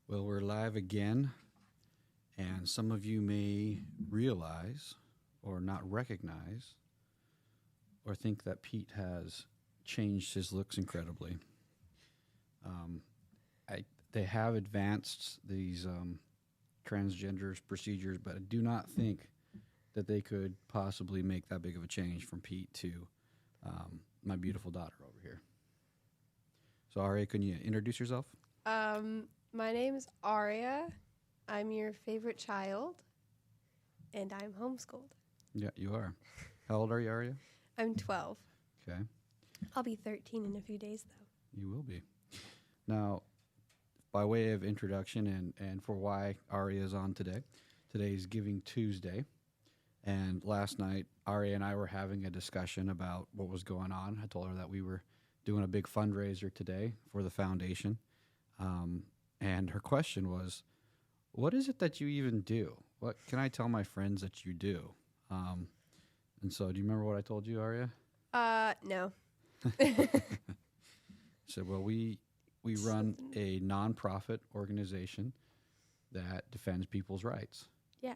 Well, we're live again, and some of you may realize or not recognize or think that Pete has changed his looks incredibly. Um, they have advanced these transgenders procedures, but I do not think that they could possibly make that big of a change from Pete to my beautiful daughter over here. So, Aria, can you introduce yourself? My name is Aria. I'm your favorite child, and I'm homeschooled. Yeah, you are. How old are you, Aria? I'm 12. Okay. I'll be 13 in a few days, though. You will be. Now, by way of introduction and for why Aria is on today, today's Giving Tuesday. And last night, Aria and I were having a discussion about what was going on. I told her that we were doing a big fundraiser today for the foundation. And her question was, what is it that you even do? What can I tell my friends that you do? And so, do you remember what I told you, Aria? No. So, well, we run a nonprofit organization that defends people's rights. Yeah.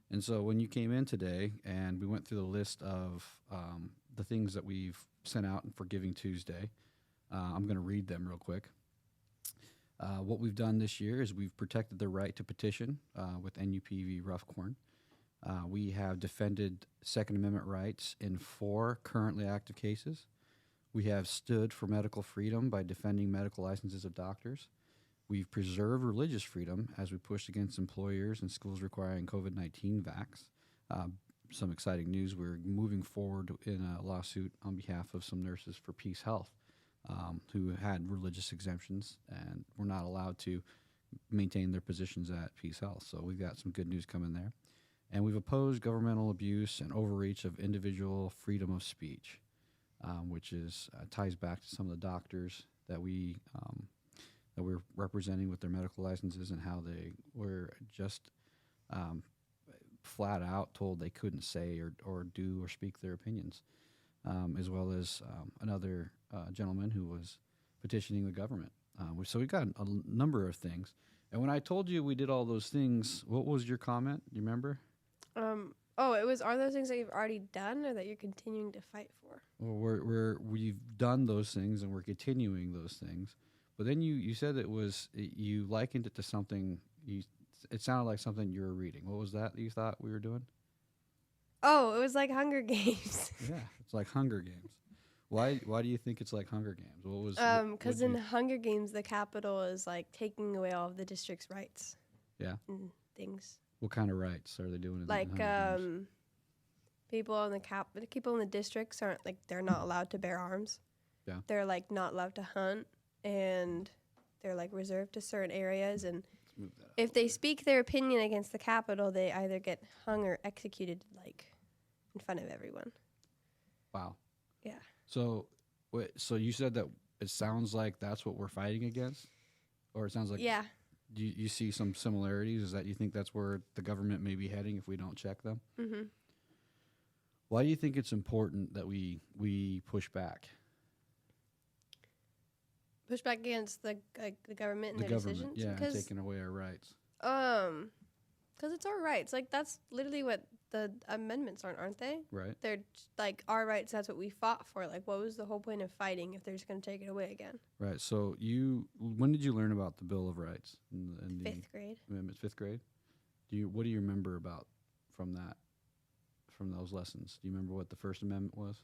And so when you came in today and we went through the list of the things that we've sent out for Giving Tuesday, I'm going to read them real quick. What we've done this year is we've protected the right to petition with NUPV Roughcorn. We have defended Second Amendment rights in 4 currently active cases. We have stood for medical freedom by defending medical licenses of doctors. We've preserved religious freedom as we pushed against employers and schools requiring COVID-19 vax. Some exciting news, we're moving forward in a lawsuit on behalf of some nurses for Peace Health who had religious exemptions and were not allowed to maintain their positions at Peace Health. So we've got some good news coming there. And we've opposed governmental abuse and overreach of individual freedom of speech, which is ties back to some of the doctors that we're representing with their medical licenses and how they were just flat out told they couldn't say or do or speak their opinions, as well as another gentleman who was petitioning the government. So we got a number of things. And when I told you we did all those things, what was your comment? Do you remember? Are those things that you've already done or that you're continuing to fight for? Well, we've done those things and we're continuing those things. But then you said you likened it to something, it sounded like something you were reading. What was that you thought we were doing? Oh, it was like Hunger Games. Yeah, it's like Hunger Games. Why do you think it's like Hunger Games? What was? Because in Hunger Games, the Capitol is like taking away all of the district's rights. Yeah. And things. What kind of rights are they doing? Like people in the districts aren't like they're not allowed to bear arms. Yeah. They're like not allowed to hunt, and they're like reserved to certain areas. And if they speak their opinion against the Capitol, they either get hung or executed like in front of everyone. Wow. Yeah. So you said that it sounds like that's what we're fighting against, or it sounds like yeah. Do you see some similarities? Is that you think that's where the government may be heading if we don't check them? Mm-hmm. Why do you think it's important that we push back? Push back against the government and their decisions? Yeah, taking away our rights. Because it's our rights. Like, that's literally what the amendments aren't they? Right. They're like our rights. That's what we fought for. Like, what was the whole point of fighting if they're just going to take it away again? Right. So when did you learn about the Bill of Rights? In the 5th grade. Amendments, 5th grade. What do you remember about from those lessons? Do you remember what the First Amendment was?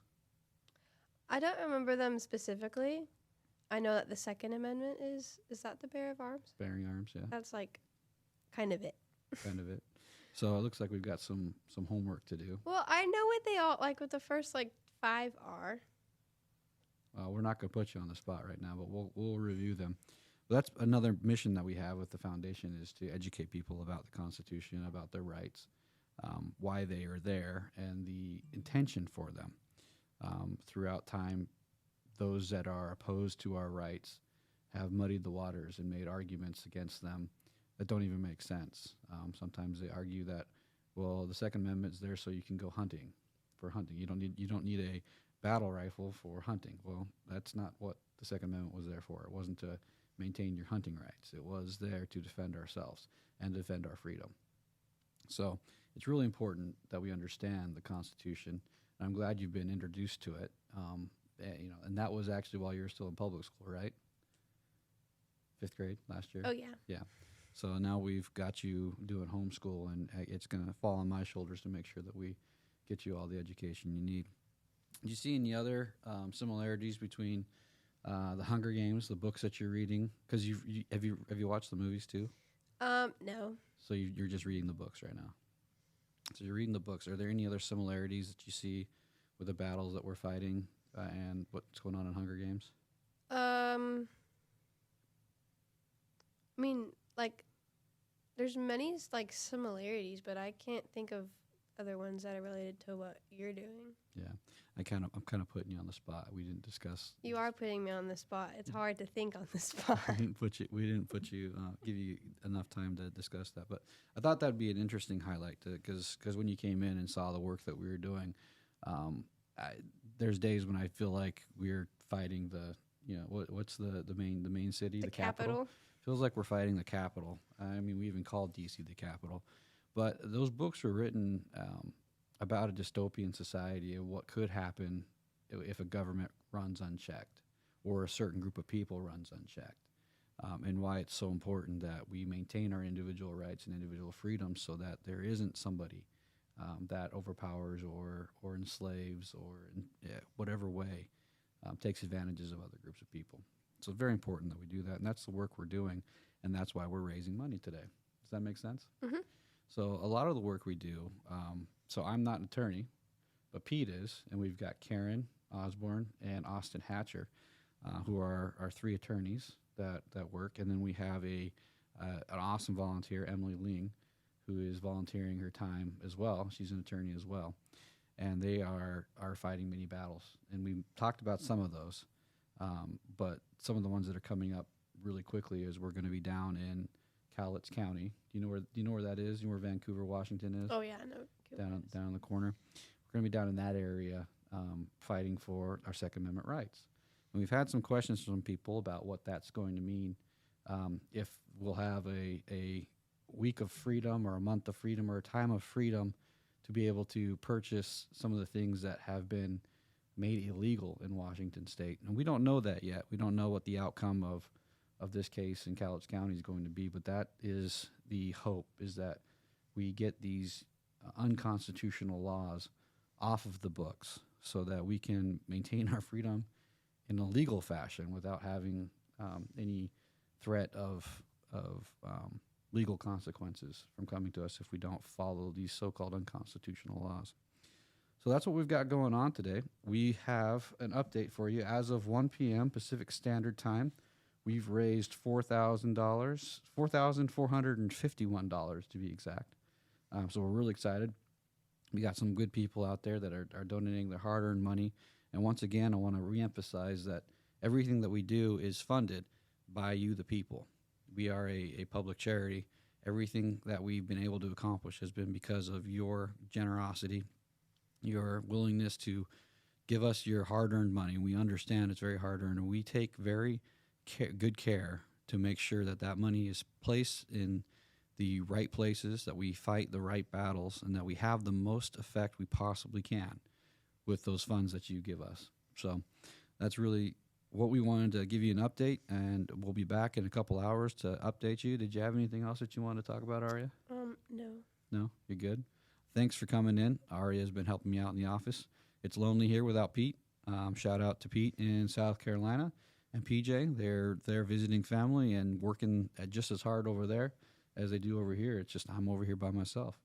I don't remember them specifically. I know that the Second Amendment is that the bearer of arms? Bearing arms, yeah. That's like kind of it. Kind of it. So it looks like we've got some homework to do. Well, I know what they all like. What the first 5 are. We're not going to put you on the spot right now, but we'll review them. But that's another mission that we have with the foundation is to educate people about the Constitution, about their rights, why they are there, and the intention for them. Throughout time, those that are opposed to our rights have muddied the waters and made arguments against them that don't even make sense. Sometimes they argue that, well, the Second Amendment is there so you can go hunting. For hunting, you don't need a battle rifle for hunting. Well, that's not what the Second Amendment was there for. It wasn't to maintain your hunting rights. It was there to defend ourselves and defend our freedom. So it's really important that we understand the Constitution. And I'm glad you've been introduced to it. And that was actually while you were still in public school, right? 5th grade last year? Oh, yeah. Yeah. So now we've got you doing homeschool, and it's going to fall on my shoulders to make sure that we get you all the education you need. Do you see any other similarities between the Hunger Games, the books that you're reading? Because have you watched the movies too? No. So you're just reading the books right now. So you're reading the books. Are there any other similarities that you see with the battles that we're fighting and what's going on in Hunger Games? I mean, like, there's many like similarities, but I can't think of other ones that are related to what you're doing. Yeah, I'm kind of putting you on the spot. We didn't discuss. You are putting me on the spot. It's hard to think on the spot. We didn't give you enough time to discuss that. But I thought that'd be an interesting highlight because when you came in and saw the work that we were doing, there's days when I feel like we're fighting what's the main city, The capital. Feels like we're fighting the capital. I mean, we even called DC the capital. But those books were written about a dystopian society and what could happen if a government runs unchecked or a certain group of people runs unchecked, and why it's so important that we maintain our individual rights and individual freedoms so that there isn't somebody that overpowers or enslaves or in whatever way takes advantages of other groups of people. So it's very important that we do that, and that's the work we're doing, and that's why we're raising money today. Does that make sense? Mm-hmm. So a lot of the work we do, so I'm not an attorney, but Pete is, and we've got Karen Osborne and Austin Hatcher, who are our 3 attorneys that work, and then we have an awesome volunteer, Emily Ling, who is volunteering her time as well. She's an attorney as well, and they are fighting many battles, and we talked about some of those, but some of the ones that are coming up really quickly is we're going to be down in Cowlitz County. Do you know where that is? Do you know where Vancouver, Washington is? Oh, yeah, I know. Down in the corner. We're going to be down in that area fighting for our Second Amendment rights. And we've had some questions from people about what that's going to mean, if we'll have a week of freedom or a month of freedom or a time of freedom to be able to purchase some of the things that have been made illegal in Washington State. And we don't know that yet. We don't know what the outcome of this case in Cowlitz County is going to be, but that is the hope, is that we get these unconstitutional laws off of the books so that we can maintain our freedom in a legal fashion without having any threat of legal consequences from coming to us if we don't follow these so-called unconstitutional laws. So that's what we've got going on today. We have an update for you. As of 1 p.m. Pacific Standard Time, we've raised $4,451 to be exact. So we're really excited. We got some good people out there that are donating their hard-earned money. And once again, I want to reemphasize that everything that we do is funded by you, the people. We are a public charity. Everything that we've been able to accomplish has been because of your generosity, your willingness to give us your hard-earned money. We understand it's very hard-earned, and we take very good care to make sure that that money is placed in the right places, that we fight the right battles, and that we have the most effect we possibly can with those funds that you give us. So that's really what we wanted to give you an update, and we'll be back in a couple hours to update you. Did you have anything else that you wanted to talk about, Aria? No. No? You're good? Thanks for coming in. Aria has been helping me out in the office. It's lonely here without Pete. Shout out to Pete in South Carolina and PJ. They're visiting family and working just as hard over there as they do over here. It's just I'm over here by myself.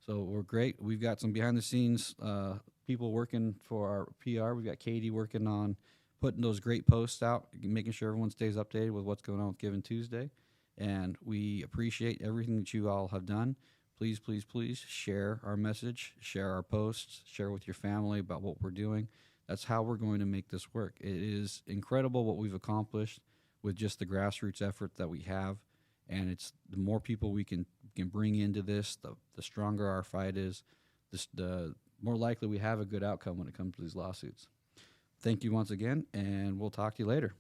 So we're great. We've got some behind-the-scenes people working for our PR. We've got Katie working on putting those great posts out, making sure everyone stays updated with what's going on with Giving Tuesday. And we appreciate everything that you all have done. Please, please, please share our message, share our posts, share with your family about what we're doing. That's how we're going to make this work. It is incredible what we've accomplished with just the grassroots effort that we have. And it's the more people we can bring into this, the stronger our fight is, the more likely we have a good outcome when it comes to these lawsuits. Thank you once again, and we'll talk to you later.